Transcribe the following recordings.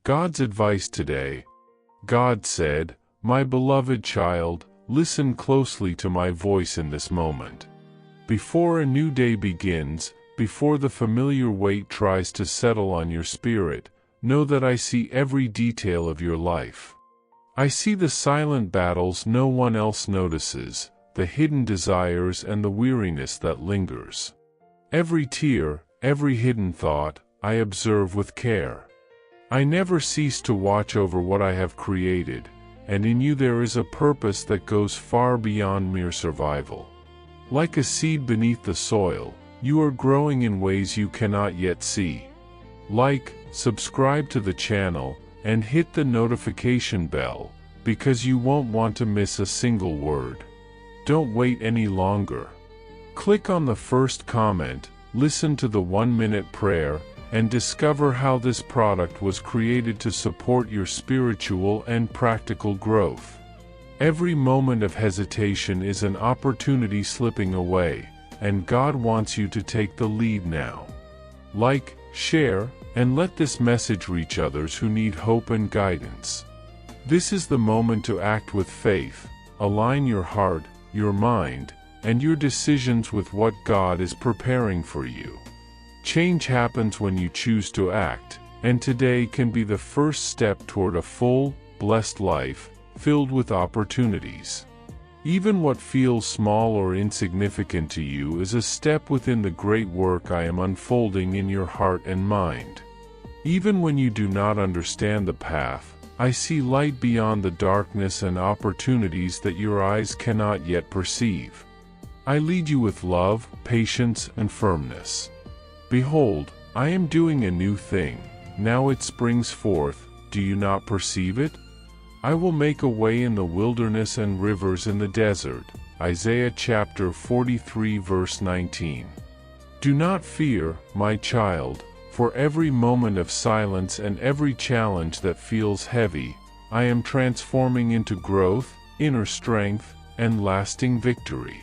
God's advice today. God said, "My beloved child, listen closely to my voice in this moment. Before a new day begins, before the familiar weight tries to settle on your spirit, know that I see every detail of your life. I see the silent battles no one else notices, the hidden desires and the weariness that lingers. Every tear, every hidden thought, I observe with care. I never cease to watch over what I have created, and in you there is a purpose that goes far beyond mere survival. Like a seed beneath the soil, you are growing in ways you cannot yet see. Like, subscribe to the channel, and hit the notification bell, because you won't want to miss a single word. Don't wait any longer. Click on the first comment, listen to the 1-minute prayer, and discover how this product was created to support your spiritual and practical growth. Every moment of hesitation is an opportunity slipping away, and God wants you to take the lead now. Like, share, and let this message reach others who need hope and guidance. This is the moment to act with faith. Align your heart, your mind, and your decisions with what God is preparing for you. Change happens when you choose to act, and today can be the first step toward a full, blessed life, filled with opportunities. Even what feels small or insignificant to you is a step within the great work I am unfolding in your heart and mind. Even when you do not understand the path, I see light beyond the darkness and opportunities that your eyes cannot yet perceive. I lead you with love, patience, and firmness. Behold, I am doing a new thing. Now it springs forth. Do you not perceive it? I will make a way in the wilderness and rivers in the desert. Isaiah chapter 43 verse 19. Do not fear, my child, for every moment of silence and every challenge that feels heavy, I am transforming into growth, inner strength, and lasting victory.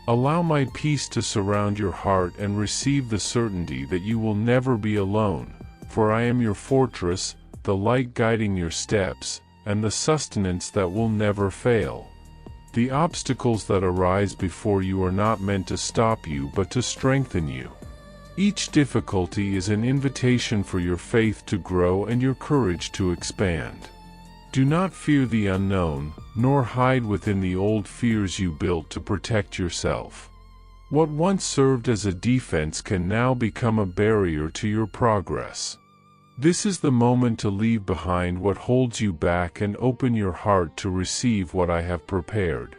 Allow my peace to surround your heart and receive the certainty that you will never be alone, for I am your fortress, the light guiding your steps, and the sustenance that will never fail. The obstacles that arise before you are not meant to stop you but to strengthen you. Each difficulty is an invitation for your faith to grow and your courage to expand. Do not fear the unknown, nor hide within the old fears you built to protect yourself. What once served as a defense can now become a barrier to your progress. This is the moment to leave behind what holds you back and open your heart to receive what I have prepared.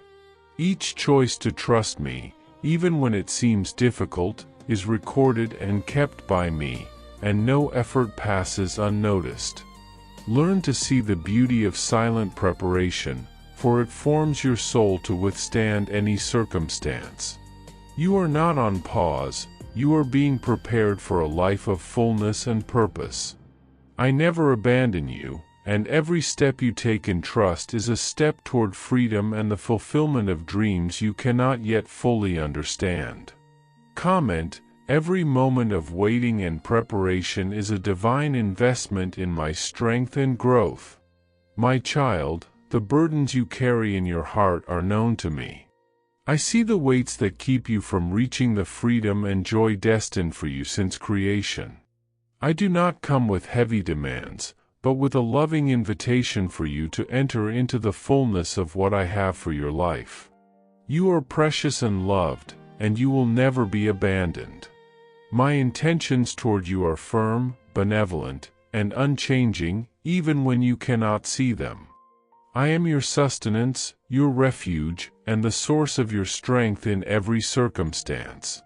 Each choice to trust me, even when it seems difficult, is recorded and kept by me, and no effort passes unnoticed. Learn to see the beauty of silent preparation, for it forms your soul to withstand any circumstance. You are not on pause, you are being prepared for a life of fullness and purpose. I never abandon you, and every step you take in trust is a step toward freedom and the fulfillment of dreams you cannot yet fully understand. Comment: every moment of waiting and preparation is a divine investment in my strength and growth. My child, the burdens you carry in your heart are known to me. I see the weights that keep you from reaching the freedom and joy destined for you since creation. I do not come with heavy demands, but with a loving invitation for you to enter into the fullness of what I have for your life. You are precious and loved, and you will never be abandoned. My intentions toward you are firm, benevolent, and unchanging, even when you cannot see them. I am your sustenance, your refuge, and the source of your strength in every circumstance.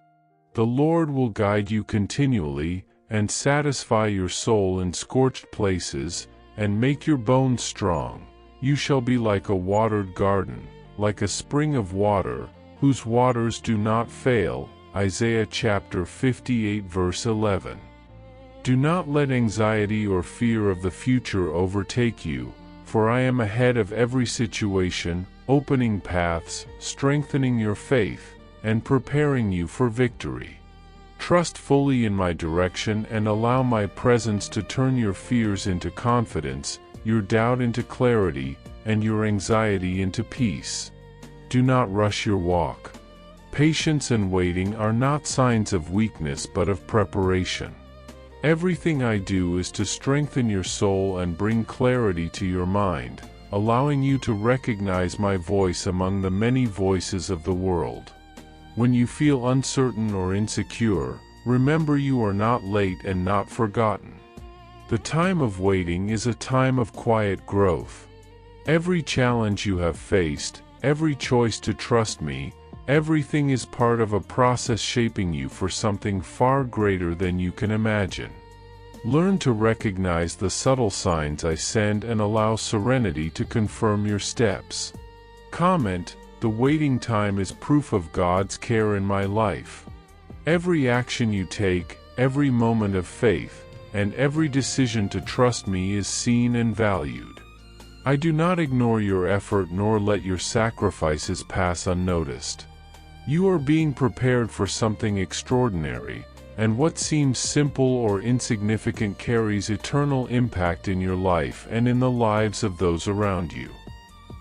The Lord will guide you continually, and satisfy your soul in scorched places, and make your bones strong. You shall be like a watered garden, like a spring of water, whose waters do not fail. Isaiah chapter 58 verse 11. Do not let anxiety or fear of the future overtake you, for I am ahead of every situation, opening paths, strengthening your faith, and preparing you for victory. Trust fully in my direction and allow my presence to turn your fears into confidence, your doubt into clarity, and your anxiety into peace. Do not rush your walk. Patience and waiting are not signs of weakness but of preparation. Everything I do is to strengthen your soul and bring clarity to your mind, allowing you to recognize my voice among the many voices of the world. When you feel uncertain or insecure, remember you are not late and not forgotten. The time of waiting is a time of quiet growth. Every challenge you have faced, every choice to trust me, everything is part of a process shaping you for something far greater than you can imagine. Learn to recognize the subtle signs I send and allow serenity to confirm your steps. Comment, the waiting time is proof of God's care in my life. Every action you take, every moment of faith, and every decision to trust me is seen and valued. I do not ignore your effort nor let your sacrifices pass unnoticed. You are being prepared for something extraordinary, and what seems simple or insignificant carries eternal impact in your life and in the lives of those around you.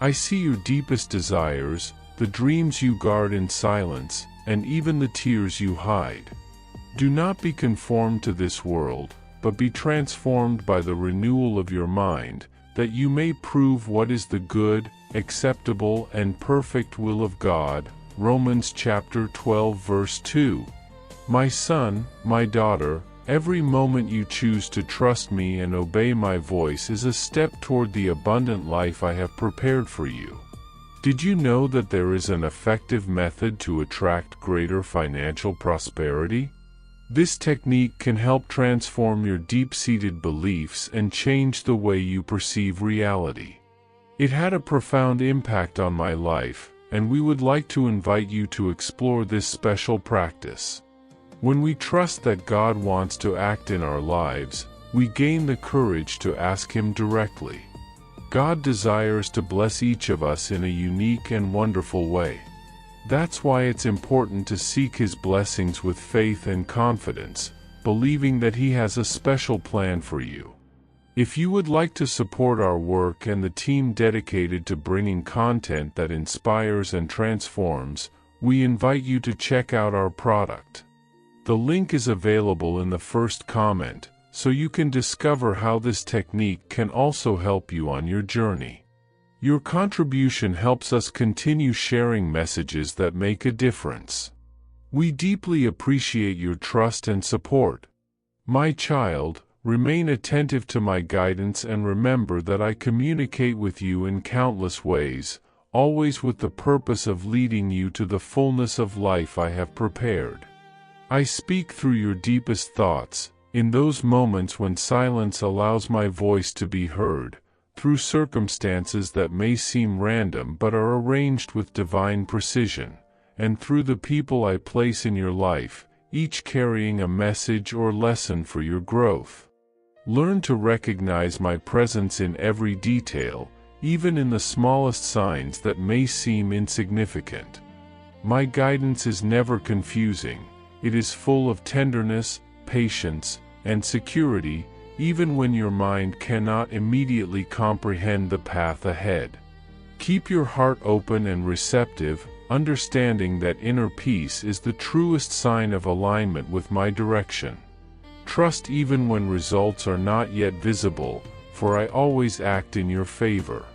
I see your deepest desires, the dreams you guard in silence, and even the tears you hide. Do not be conformed to this world, but be transformed by the renewal of your mind, that you may prove what is the good, acceptable, and perfect will of God. Romans chapter 12 verse 2. My son, my daughter, every moment you choose to trust me and obey my voice is a step toward the abundant life I have prepared for you. Did you know that there is an effective method to attract greater financial prosperity? This technique can help transform your deep-seated beliefs and change the way you perceive reality. It had a profound impact on my life, and we would like to invite you to explore this special practice. When we trust that God wants to act in our lives, we gain the courage to ask Him directly. God desires to bless each of us in a unique and wonderful way. That's why it's important to seek His blessings with faith and confidence, believing that He has a special plan for you. If you would like to support our work and the team dedicated to bringing content that inspires and transforms, we invite you to check out our product. The link is available in the first comment, so you can discover how this technique can also help you on your journey. Your contribution helps us continue sharing messages that make a difference. We deeply appreciate your trust and support. My child, remain attentive to my guidance and remember that I communicate with you in countless ways, always with the purpose of leading you to the fullness of life I have prepared. I speak through your deepest thoughts, in those moments when silence allows my voice to be heard, through circumstances that may seem random but are arranged with divine precision, and through the people I place in your life, each carrying a message or lesson for your growth. Learn to recognize my presence in every detail, even in the smallest signs that may seem insignificant. My guidance is never confusing. It is full of tenderness, patience, and security, even when your mind cannot immediately comprehend the path ahead. Keep your heart open and receptive, understanding that inner peace is the truest sign of alignment with my direction. Trust even when results are not yet visible, for I always act in your favor.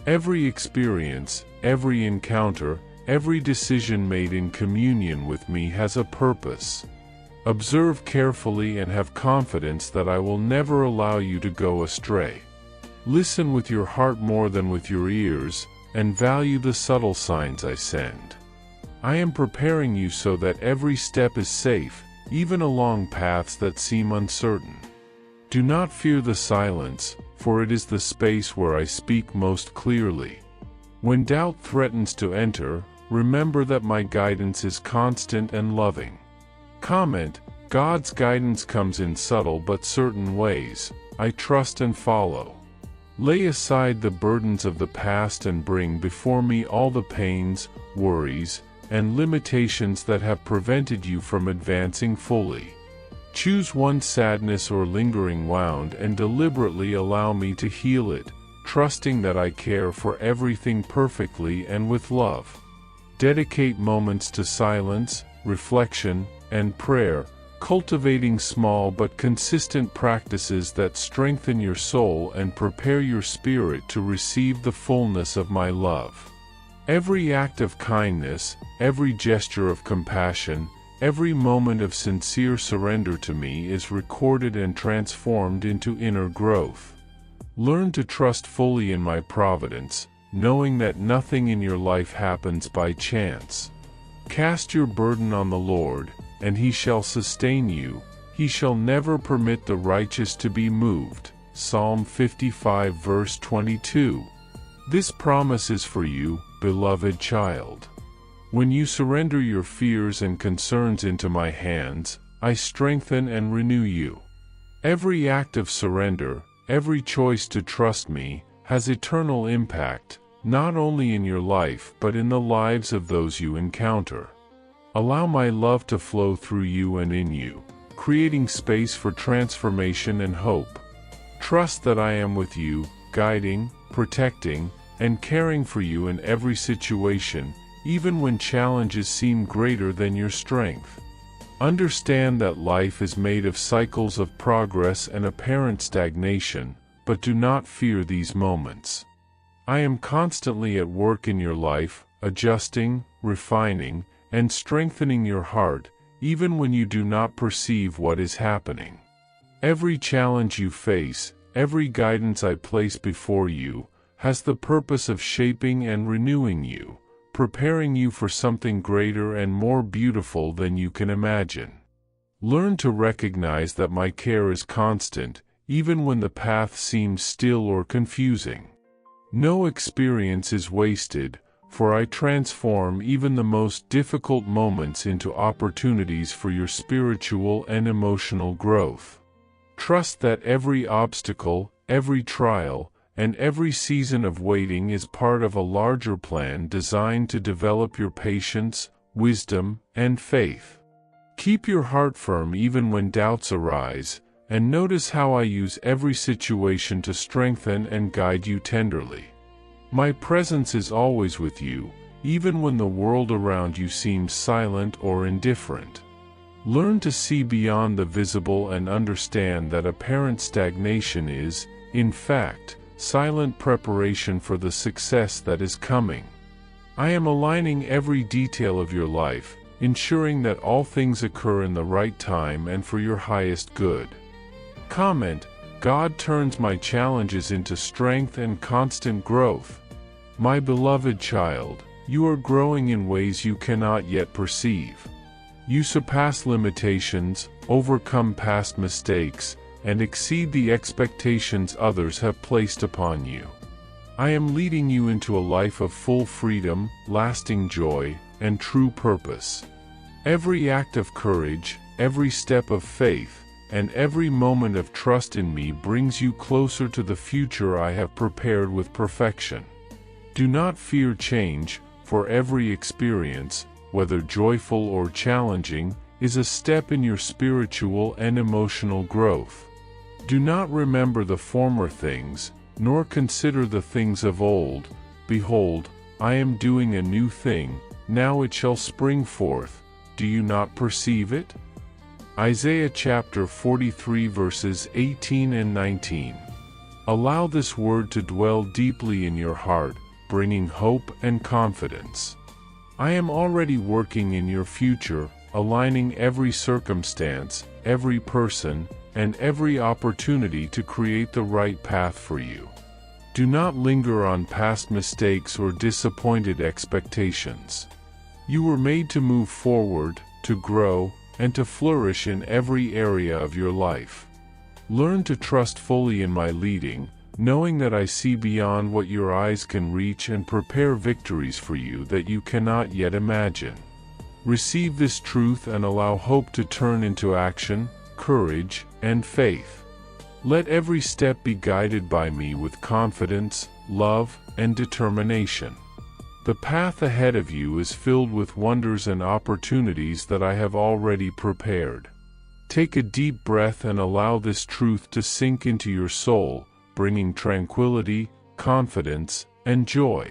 Every experience, every encounter, every decision made in communion with me has a purpose. Observe carefully and have confidence that I will never allow you to go astray. Listen with your heart more than with your ears, and value the subtle signs I send. I am preparing you so that every step is safe, even along paths that seem uncertain. Do not fear the silence, for it is the space where I speak most clearly. When doubt threatens to enter, remember that my guidance is constant and loving. Comment, God's guidance comes in subtle but certain ways. I trust and follow. Lay aside the burdens of the past and bring before me all the pains, worries, and limitations that have prevented you from advancing fully. Choose one sadness or lingering wound and deliberately allow me to heal it, trusting that I care for everything perfectly and with love. Dedicate moments to silence, reflection, and prayer, cultivating small but consistent practices that strengthen your soul and prepare your spirit to receive the fullness of my love. Every act of kindness, every gesture of compassion, every moment of sincere surrender to me is recorded and transformed into inner growth. Learn to trust fully in my providence, knowing that nothing in your life happens by chance. Cast your burden on the Lord, and He shall sustain you. He shall never permit the righteous to be moved. Psalm 55 verse 22. This promise is for you, beloved child. When you surrender your fears and concerns into my hands, I strengthen and renew you. Every act of surrender, every choice to trust me, has eternal impact, not only in your life but in the lives of those you encounter. Allow my love to flow through you and in you, creating space for transformation and hope. Trust that I am with you, guiding, protecting, and caring for you in every situation, even when challenges seem greater than your strength. Understand that life is made of cycles of progress and apparent stagnation, but do not fear these moments. I am constantly at work in your life, adjusting, refining, and strengthening your heart, even when you do not perceive what is happening. Every challenge you face, every guidance I place before you, has the purpose of shaping and renewing you, preparing you for something greater and more beautiful than you can imagine. Learn to recognize that my care is constant, even when the path seems still or confusing. No experience is wasted, for I transform even the most difficult moments into opportunities for your spiritual and emotional growth. Trust that every obstacle, every trial, and every season of waiting is part of a larger plan designed to develop your patience, wisdom, and faith. Keep your heart firm even when doubts arise, and notice how I use every situation to strengthen and guide you tenderly. My presence is always with you, even when the world around you seems silent or indifferent. Learn to see beyond the visible and understand that apparent stagnation is, in fact, silent preparation for the success that is coming. I am aligning every detail of your life, ensuring that all things occur in the right time and for your highest good. Comment: God turns my challenges into strength and constant growth. My beloved child, you are growing in ways you cannot yet perceive. You surpass limitations, overcome past mistakes, and exceed the expectations others have placed upon you. I am leading you into a life of full freedom, lasting joy, and true purpose. Every act of courage, every step of faith, and every moment of trust in me brings you closer to the future I have prepared with perfection. Do not fear change, for every experience, whether joyful or challenging, is a step in your spiritual and emotional growth. Do not remember the former things, nor consider the things of old. Behold, I am doing a new thing, now it shall spring forth. Do you not perceive it? Isaiah chapter 43 verses 18 and 19. Allow this word to dwell deeply in your heart, bringing hope and confidence. I am already working in your future, aligning every circumstance, every person, and every opportunity to create the right path for you. Do not linger on past mistakes or disappointed expectations. You were made to move forward, to grow, and to flourish in every area of your life. Learn to trust fully in my leading, knowing that I see beyond what your eyes can reach and prepare victories for you that you cannot yet imagine. Receive this truth and allow hope to turn into action, courage, and faith. Let every step be guided by me with confidence, love, and determination. The path ahead of you is filled with wonders and opportunities that I have already prepared. Take a deep breath and allow this truth to sink into your soul, bringing tranquility, confidence, and joy.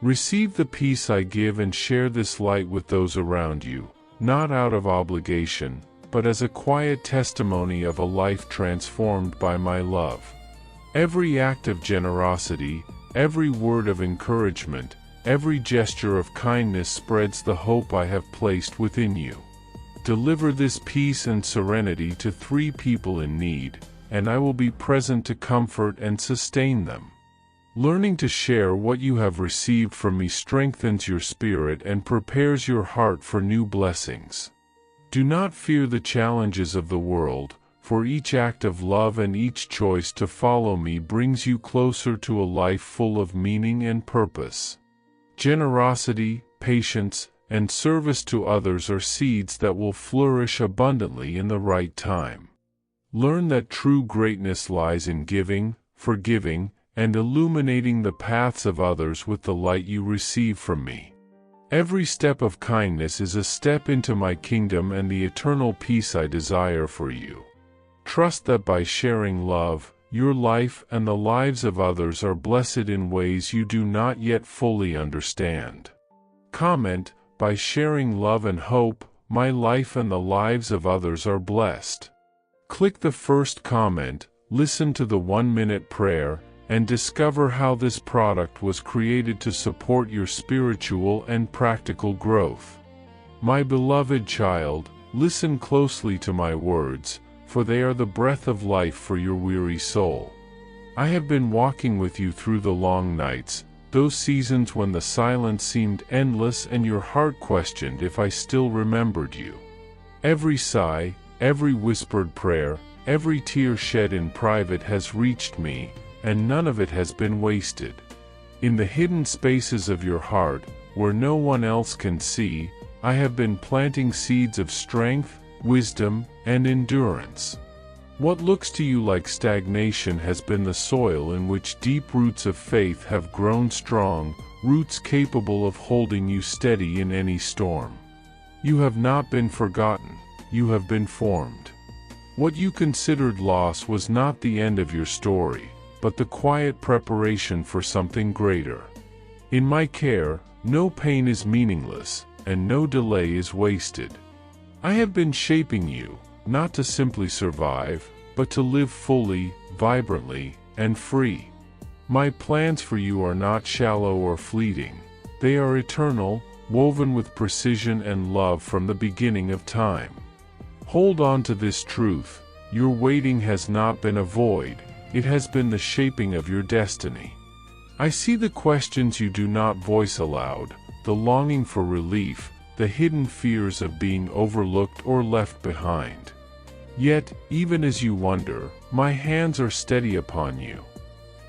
Receive the peace I give and share this light with those around you, not out of obligation, but as a quiet testimony of a life transformed by my love. Every act of generosity, every word of encouragement, every gesture of kindness spreads the hope I have placed within you. Deliver this peace and serenity to 3 people in need, and I will be present to comfort and sustain them. Learning to share what you have received from me strengthens your spirit and prepares your heart for new blessings. Do not fear the challenges of the world, for each act of love and each choice to follow me brings you closer to a life full of meaning and purpose. Generosity, patience, and service to others are seeds that will flourish abundantly in the right time. Learn that true greatness lies in giving, forgiving, and illuminating the paths of others with the light you receive from me. Every step of kindness is a step into my kingdom and the eternal peace I desire for you. Trust that by sharing love, your life and the lives of others are blessed in ways you do not yet fully understand. Comment, by sharing love and hope, my life and the lives of others are blessed. Click the first comment, listen to the 1-minute prayer, and discover how this product was created to support your spiritual and practical growth. My beloved child, listen closely to my words, for they are the breath of life for your weary soul. I have been walking with you through the long nights, those seasons when the silence seemed endless and your heart questioned if I still remembered you. Every sigh, every whispered prayer, every tear shed in private has reached me, and none of it has been wasted. In the hidden spaces of your heart, where no one else can see, I have been planting seeds of strength, wisdom, and endurance. What looks to you like stagnation has been the soil in which deep roots of faith have grown strong, roots capable of holding you steady in any storm. You have not been forgotten, you have been formed. What you considered loss was not the end of your story, but the quiet preparation for something greater. In my care, no pain is meaningless, and no delay is wasted. I have been shaping you, not to simply survive, but to live fully, vibrantly, and free. My plans for you are not shallow or fleeting. They are eternal, woven with precision and love from the beginning of time. Hold on to this truth: your waiting has not been a void, it has been the shaping of your destiny. I see the questions you do not voice aloud, the longing for relief, the hidden fears of being overlooked or left behind. Yet, even as you wonder, my hands are steady upon you.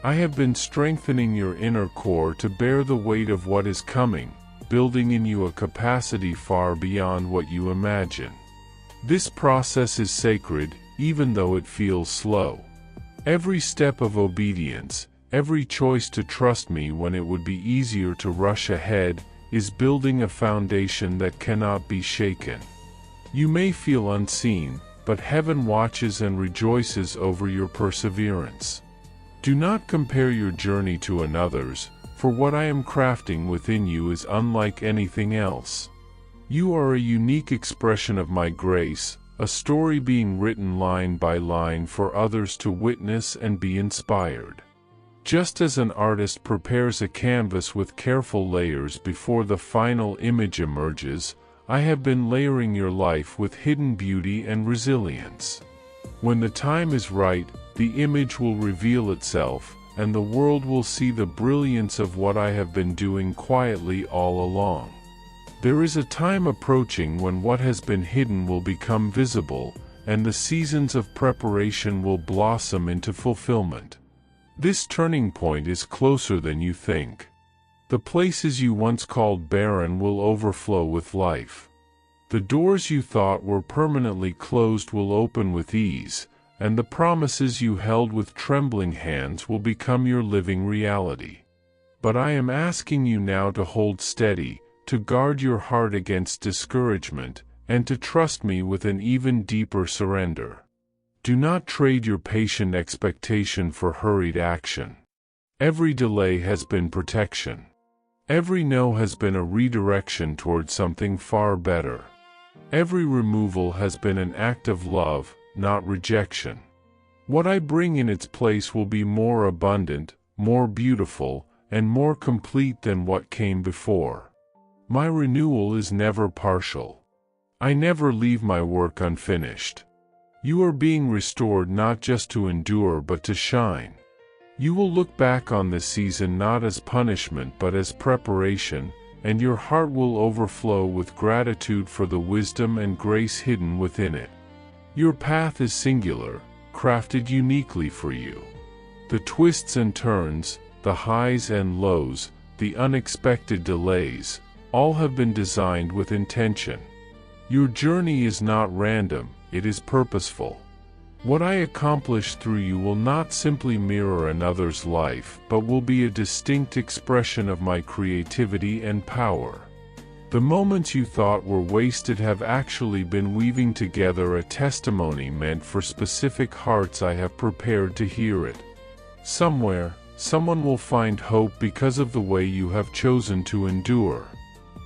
I have been strengthening your inner core to bear the weight of what is coming, building in you a capacity far beyond what you imagine. This process is sacred, even though it feels slow. Every step of obedience, every choice to trust me when it would be easier to rush ahead, is building a foundation that cannot be shaken. You may feel unseen, but heaven watches and rejoices over your perseverance. Do not compare your journey to another's, for what I am crafting within you is unlike anything else. You are a unique expression of my grace, a story being written line by line for others to witness and be inspired. Just as an artist prepares a canvas with careful layers before the final image emerges, I have been layering your life with hidden beauty and resilience. When the time is right, the image will reveal itself, and the world will see the brilliance of what I have been doing quietly all along. There is a time approaching when what has been hidden will become visible, and the seasons of preparation will blossom into fulfillment. This turning point is closer than you think. The places you once called barren will overflow with life. The doors you thought were permanently closed will open with ease, and the promises you held with trembling hands will become your living reality. But I am asking you now to hold steady, to guard your heart against discouragement, and to trust me with an even deeper surrender. Do not trade your patient expectation for hurried action. Every delay has been protection. Every no has been a redirection toward something far better. Every removal has been an act of love, not rejection. What I bring in its place will be more abundant, more beautiful, and more complete than what came before. My renewal is never partial. I never leave my work unfinished. You are being restored not just to endure but to shine. You will look back on this season not as punishment but as preparation, and your heart will overflow with gratitude for the wisdom and grace hidden within it. Your path is singular, crafted uniquely for you. The twists and turns, the highs and lows, the unexpected delays, all have been designed with intention. Your journey is not random, it is purposeful. What I accomplish through you will not simply mirror another's life, but will be a distinct expression of my creativity and power. The moments you thought were wasted have actually been weaving together a testimony meant for specific hearts I have prepared to hear it. Somewhere, someone will find hope because of the way you have chosen to endure.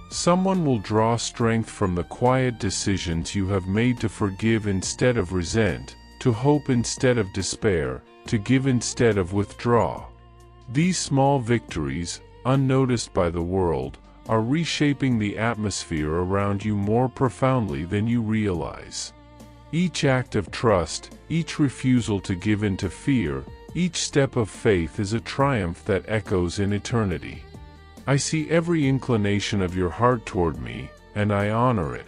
Someone will draw strength from the quiet decisions you have made to forgive instead of resent, to hope instead of despair, to give instead of withdraw. These small victories, unnoticed by the world, are reshaping the atmosphere around you more profoundly than you realize. Each act of trust, each refusal to give in to fear, each step of faith is a triumph that echoes in eternity. I see every inclination of your heart toward me, and I honor it.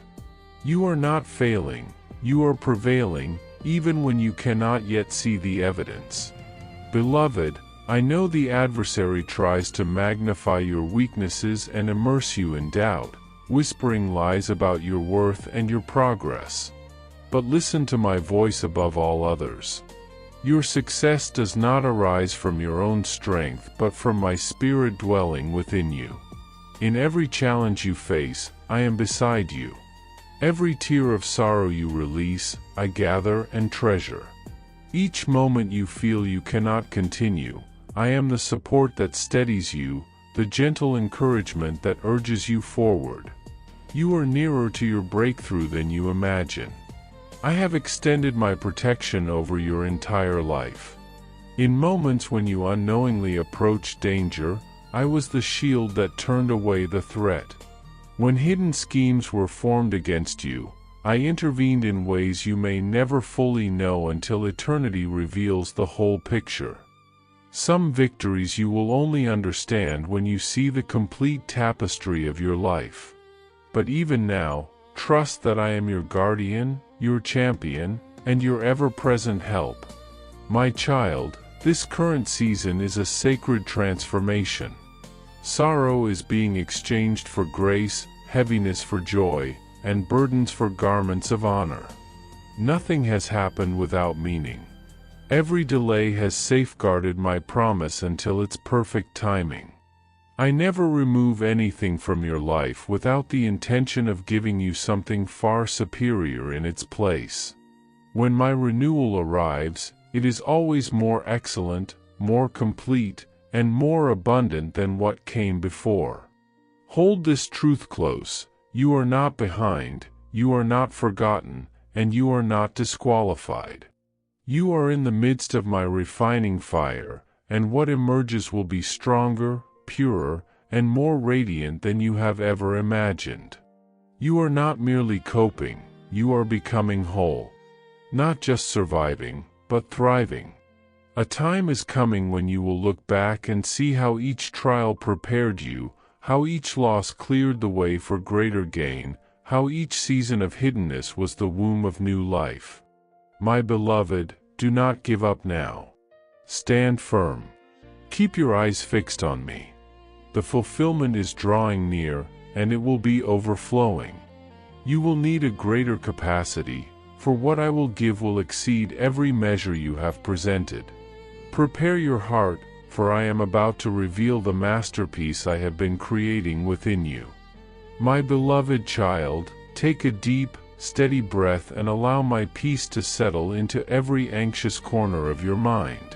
You are not failing, you are prevailing, even when you cannot yet see the evidence. Beloved, I know the adversary tries to magnify your weaknesses and immerse you in doubt, whispering lies about your worth and your progress. But listen to my voice above all others. Your success does not arise from your own strength but from my Spirit dwelling within you. In every challenge you face, I am beside you. Every tear of sorrow you release, I gather and treasure. Each moment you feel you cannot continue, I am the support that steadies you, the gentle encouragement that urges you forward. You are nearer to your breakthrough than you imagine. I have extended my protection over your entire life. In moments when you unknowingly approached danger, I was the shield that turned away the threat. When hidden schemes were formed against you, I intervened in ways you may never fully know until eternity reveals the whole picture. Some victories you will only understand when you see the complete tapestry of your life. But even now, trust that I am your guardian, your champion, and your ever-present help. My child, this current season is a sacred transformation. Sorrow is being exchanged for grace, heaviness for joy, and burdens for garments of honor. Nothing has happened without meaning. Every delay has safeguarded my promise until its perfect timing. I never remove anything from your life without the intention of giving you something far superior in its place. When my renewal arrives, it is always more excellent, more complete, and more abundant than what came before. Hold this truth close: you are not behind, you are not forgotten, and you are not disqualified. You are in the midst of my refining fire, and what emerges will be stronger, purer, and more radiant than you have ever imagined. You are not merely coping, you are becoming whole. Not just surviving, but thriving. A time is coming when you will look back and see how each trial prepared you, how each loss cleared the way for greater gain, how each season of hiddenness was the womb of new life. My beloved, do not give up now. Stand firm. Keep your eyes fixed on me. The fulfillment is drawing near, and it will be overflowing. You will need a greater capacity, for what I will give will exceed every measure you have presented. Prepare your heart, for I am about to reveal the masterpiece I have been creating within you. My beloved child, take a deep, steady breath and allow my peace to settle into every anxious corner of your mind.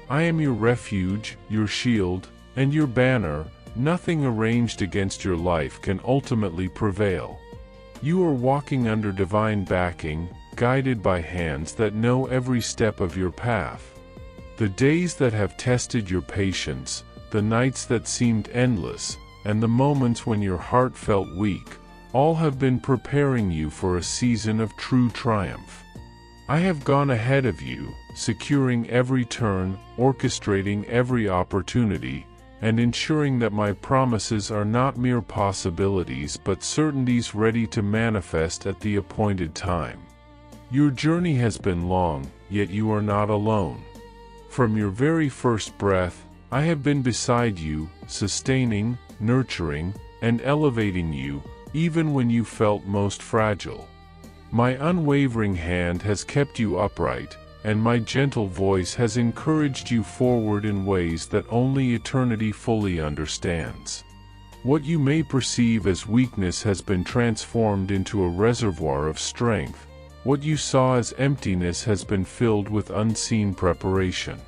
I am your refuge, your shield, and your banner. Nothing arranged against your life can ultimately prevail. You are walking under divine backing, guided by hands that know every step of your path. The days that have tested your patience, the nights that seemed endless, and the moments when your heart felt weak, all have been preparing you for a season of true triumph. I have gone ahead of you, securing every turn, orchestrating every opportunity, and ensuring that my promises are not mere possibilities but certainties ready to manifest at the appointed time. Your journey has been long, yet you are not alone. From your very first breath, I have been beside you, sustaining, nurturing, and elevating you, even when you felt most fragile. My unwavering hand has kept you upright, and my gentle voice has encouraged you forward in ways that only eternity fully understands. What you may perceive as weakness has been transformed into a reservoir of strength. What you saw as emptiness has been filled with unseen preparation.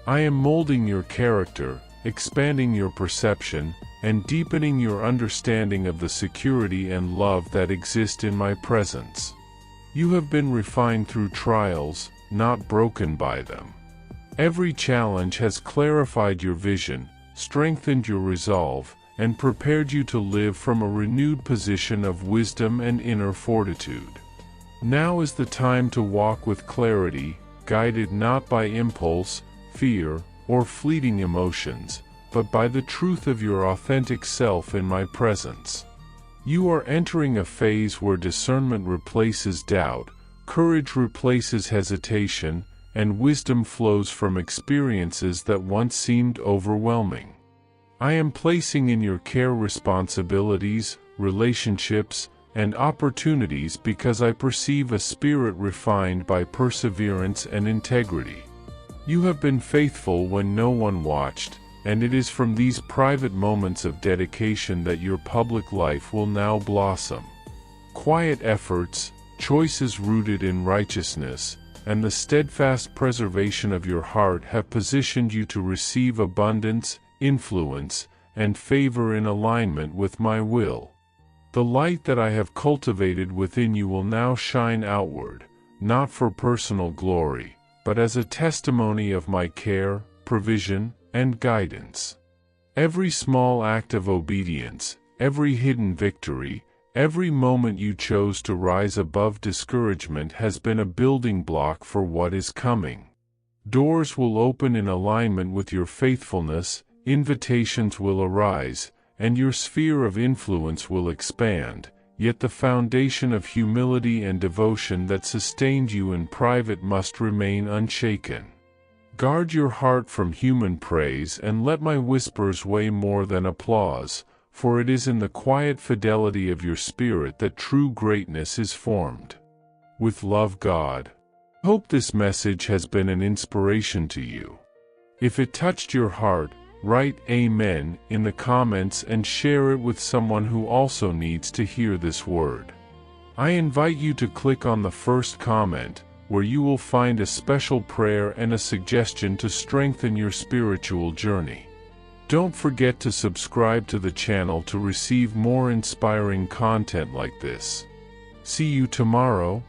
I am molding your character, expanding your perception, and deepening your understanding of the security and love that exist in my presence. You have been refined through trials, not broken by them. Every challenge has clarified your vision, strengthened your resolve, and prepared you to live from a renewed position of wisdom and inner fortitude. Now is the time to walk with clarity, guided not by impulse, fear, or fleeting emotions, but by the truth of your authentic self in my presence. You are entering a phase where discernment replaces doubt, courage replaces hesitation, and wisdom flows from experiences that once seemed overwhelming. I am placing in your care responsibilities, relationships, and opportunities because I perceive a spirit refined by perseverance and integrity. You have been faithful when no one watched, and it is from these private moments of dedication that your public life will now blossom. Quiet efforts, choices rooted in righteousness, and the steadfast preservation of your heart have positioned you to receive abundance, influence, and favor in alignment with my will. The light that I have cultivated within you will now shine outward, not for personal glory, but as a testimony of my care, provision, and guidance. Every small act of obedience, every hidden victory, every moment you chose to rise above discouragement has been a building block for what is coming. Doors will open in alignment with your faithfulness, invitations will arise, and your sphere of influence will expand, yet the foundation of humility and devotion that sustained you in private must remain unshaken. Guard your heart from human praise and let my whispers weigh more than applause, for it is in the quiet fidelity of your spirit that true greatness is formed. With love, God. Hope this message has been an inspiration to you. If it touched your heart, write Amen in the comments and share it with someone who also needs to hear this word. I invite you to click on the first comment, where you will find a special prayer and a suggestion to strengthen your spiritual journey. Don't forget to subscribe to the channel to receive more inspiring content like this. See you tomorrow.